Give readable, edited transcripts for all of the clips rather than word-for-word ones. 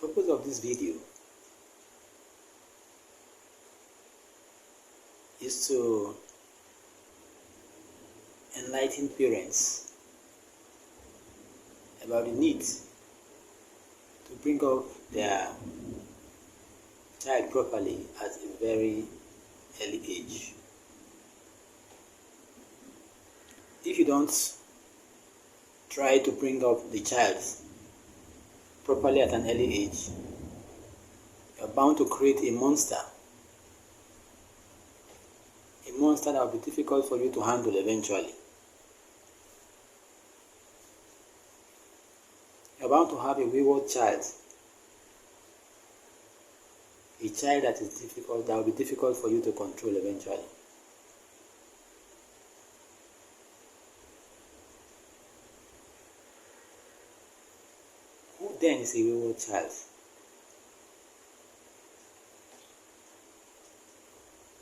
The purpose of this video is to enlighten parents about the need to bring up their child properly at a very early age. If you don't try to bring up the child properly at an early age, you're bound to create a monster that will be difficult for you to handle eventually. You're bound to have a wayward child, a child that will be difficult for you to control eventually. Who then is a wayward child?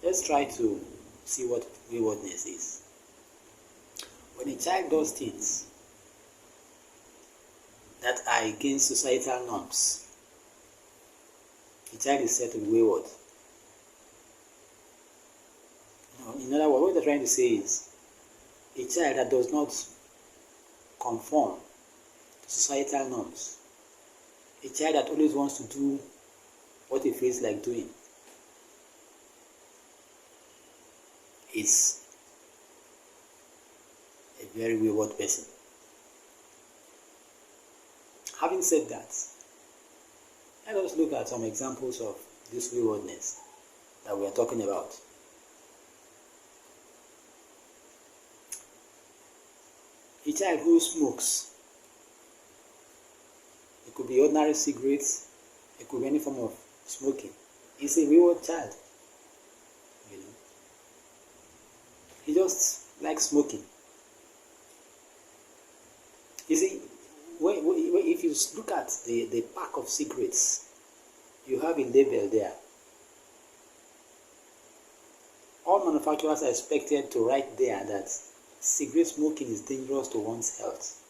Let's try to see what waywardness is. When a child does things that are against societal norms, the child is said to be wayward. In other words, what they're trying to say is a child that does not conform to societal norms, a child that always wants to do what he feels like doing, is a very wayward person. Having said that, let us look at some examples of this waywardness that we are talking about. A child who smokes, it could be ordinary cigarettes, it could be any form of smoking, is a wayward child. He just likes smoking. You see, if you look at the pack of cigarettes, you have a label there. All manufacturers are expected to write there that cigarette smoking is dangerous to one's health.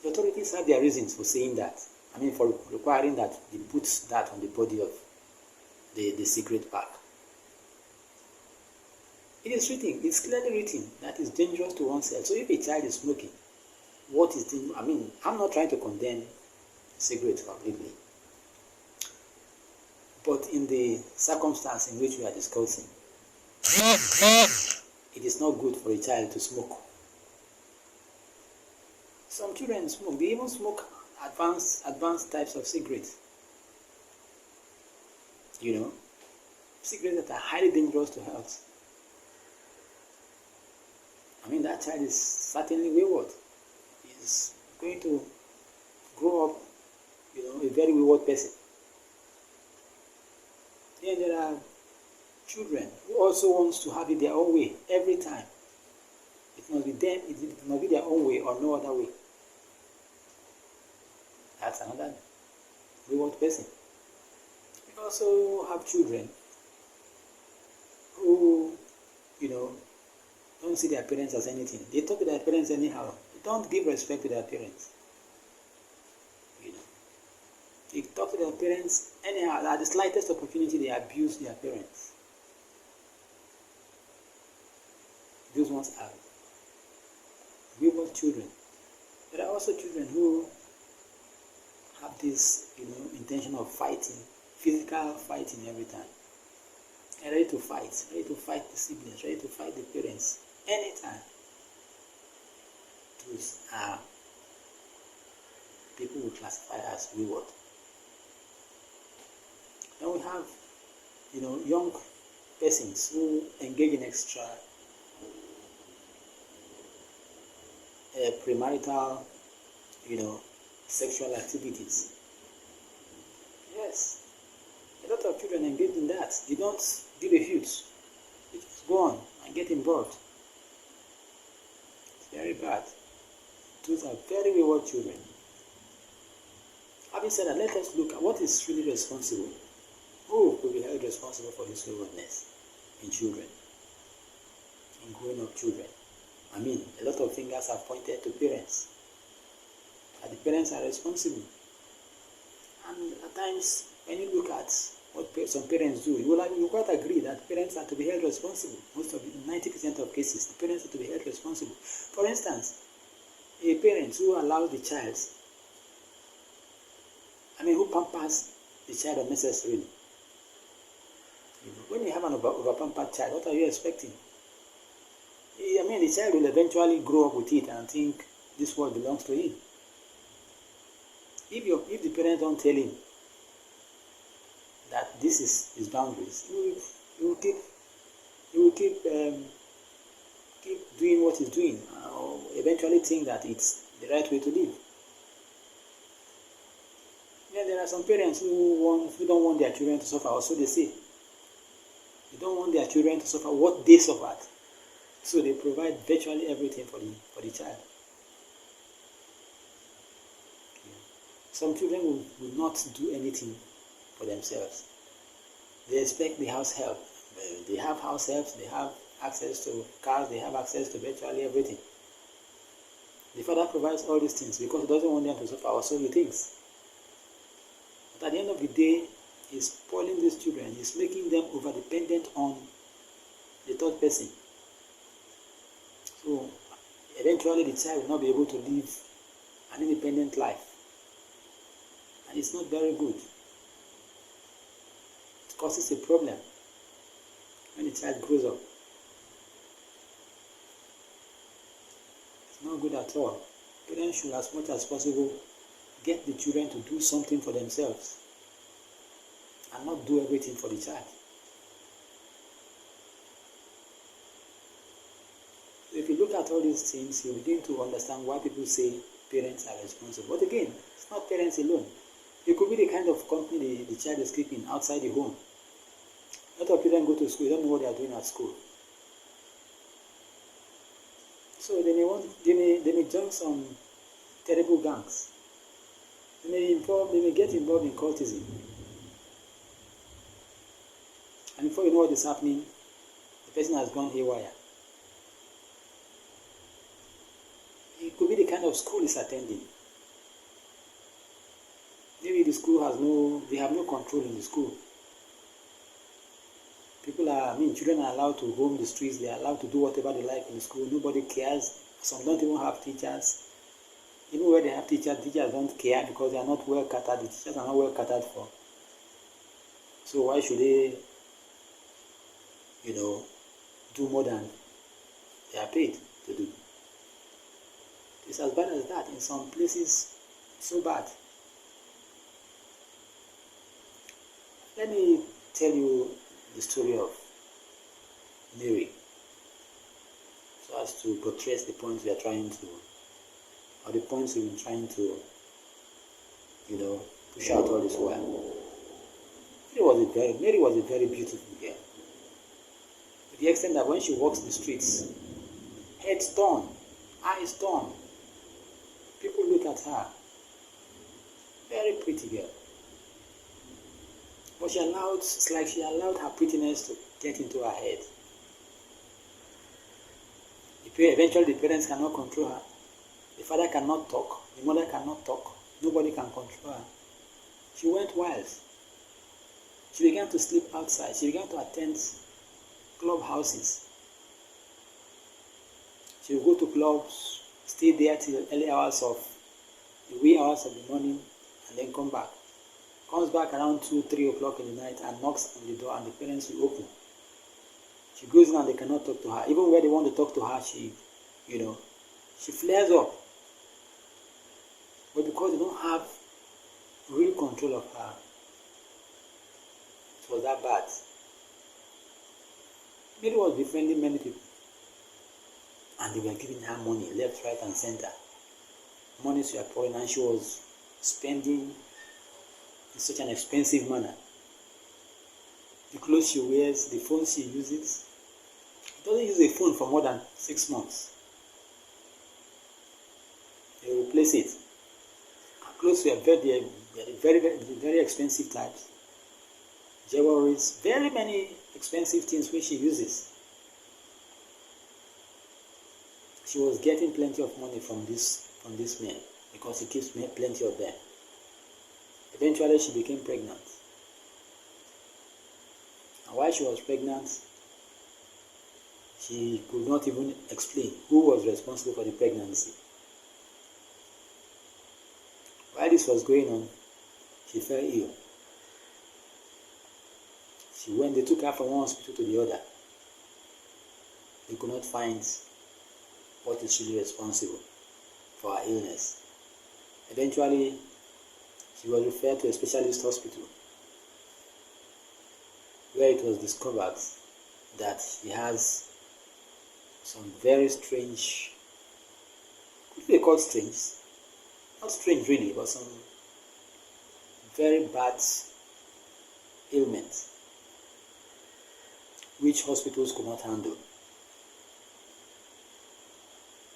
The authorities have their reasons for saying that. For requiring that they put that on the body of the cigarette pack. It is written, it's clearly written that it's dangerous to one's health. So if a child is smoking, what is dangerous? I'm not trying to condemn cigarettes completely. But in the circumstance in which we are discussing, it is not good for a child to smoke. Some children smoke. They even smoke advanced types of cigarettes. Cigarettes that are highly dangerous to health. That child is certainly wayward. He's going to grow up, a very wayward person. Then there are children who also want to have it their own way every time. It must be them, it must be their own way or no other way. That's another wayward person. We also have children who, don't see their parents as anything. They talk to their parents anyhow. They don't give respect to their parents. They talk to their parents anyhow. At the slightest opportunity, they abuse their parents. Those ones are wayward children. There are also children who have this, intention of fighting, physical fighting every time. They're ready to fight the siblings, ready to fight the parents, anytime. Those are people we classify as wayward. Then we have, young persons who engage in extra premarital, sexual activities. Yes, a lot of children engage in that. They don't give a huge. They just go on and get involved. It's very bad. Those are very wayward children. Having said that, let us look at what is really responsible. Who will be held responsible for this waywardness in children, in growing up children? A lot of fingers are pointed to parents. that the parents are responsible. And at times, when you look at what some parents do, you will quite agree that parents are to be held responsible. Most of it, 90% of cases, the parents are to be held responsible. For instance, a parent who allows the child, who pampers the child unnecessarily. When you have an over-pampered child, what are you expecting? The child will eventually grow up with it and think this world belongs to him. If the parents don't tell him that this is his boundaries, he will keep doing what he's doing, or eventually think that it's the right way to live. Then there are some parents who don't want their children to suffer, or so they say. They don't want their children to suffer what they suffered. So they provide virtually everything for the child. Some children will not do anything for themselves. They expect the house help. They have house helps, they have access to cars, they have access to virtually everything. The father provides all these things because he doesn't want them to suffer, or so he thinks. But at the end of the day, he's spoiling these children. He's making them over-dependent on the third person. So eventually the child will not be able to live an independent life. And it's not very good. It causes a problem when the child grows up. It's not good at all. Parents should, as much as possible, get the children to do something for themselves and not do everything for the child. So if you look at all these things, you begin to understand why people say parents are responsible. But again, it's not parents alone. It could be the kind of company the child is keeping outside the home. A lot of children go to school, they don't know what they are doing at school. So they may join some terrible gangs. They may get involved in cultism. And before you know what is happening, the person has gone haywire. It could be the kind of school he's attending. Maybe the school they have no control in the school. Children are allowed to roam the streets, they are allowed to do whatever they like in the school, nobody cares. Some don't even have teachers. Even where they have teachers don't care because they are not well catered, the teachers are not well catered for. So why should they, do more than they are paid to do? It's as bad as that. In some places, so bad. Let me tell you the story of Mary, so as to buttress the points we are trying to, or the points we've been trying to, push out all this while. Mary was a very beautiful girl. To the extent that when she walks the streets, heads torn, eyes torn, people look at her. Very pretty girl. But it's like she allowed her prettiness to get into her head. Eventually the parents cannot control her. The father cannot talk, the mother cannot talk, nobody can control her. She went wild. She began to sleep outside. She began to attend clubhouses. She would go to clubs, stay there till the wee hours of the morning, and then come back. Comes back around 2, 3 o'clock in the night and knocks on the door, and the parents will open. She goes in and they cannot talk to her. Even where they want to talk to her, she flares up. But because they don't have real control of her, it was that bad. Mary was befriending many people, and they were giving her money left, right, and center. Monies were pouring, and she was spending in such an expensive manner. The clothes she wears, the phone she uses. She doesn't use a phone for more than 6 months. They replace it. Her clothes were very, very expensive types. Jewelries, very many expensive things which she uses. She was getting plenty of money from this man. because he keeps plenty of them. Eventually, she became pregnant. And while she was pregnant, she could not even explain who was responsible for the pregnancy. While this was going on, she fell ill. They took her from one hospital to the other. They could not find what is really responsible for her illness. Eventually, she was referred to a specialist hospital where it was discovered that she has some very strange, what do they call strange? Not strange really, but some very bad ailment which hospitals could not handle.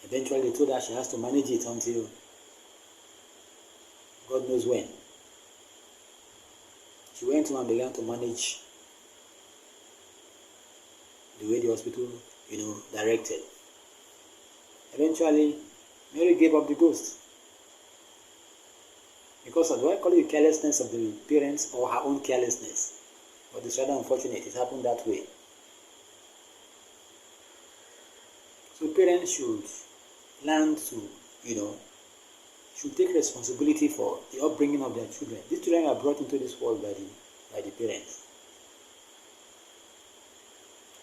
Eventually they told her she has to manage it until God knows when. She went home and began to manage the way the hospital, directed. Eventually, Mary gave up the ghost. Because of, do I call it the carelessness of the parents or her own carelessness? But it's rather unfortunate, it happened that way. So parents should learn to, should take responsibility for the upbringing of their children. These children are brought into this world by the parents.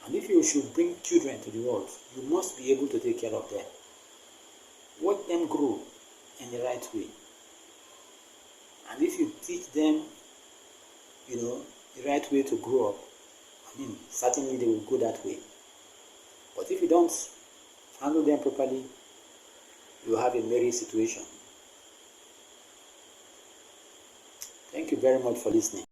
And if you should bring children to the world, you must be able to take care of them. Watch them grow in the right way. And if you teach them, the right way to grow up, certainly they will go that way. But if you don't handle them properly, you have a merry situation. Thank you very much for listening.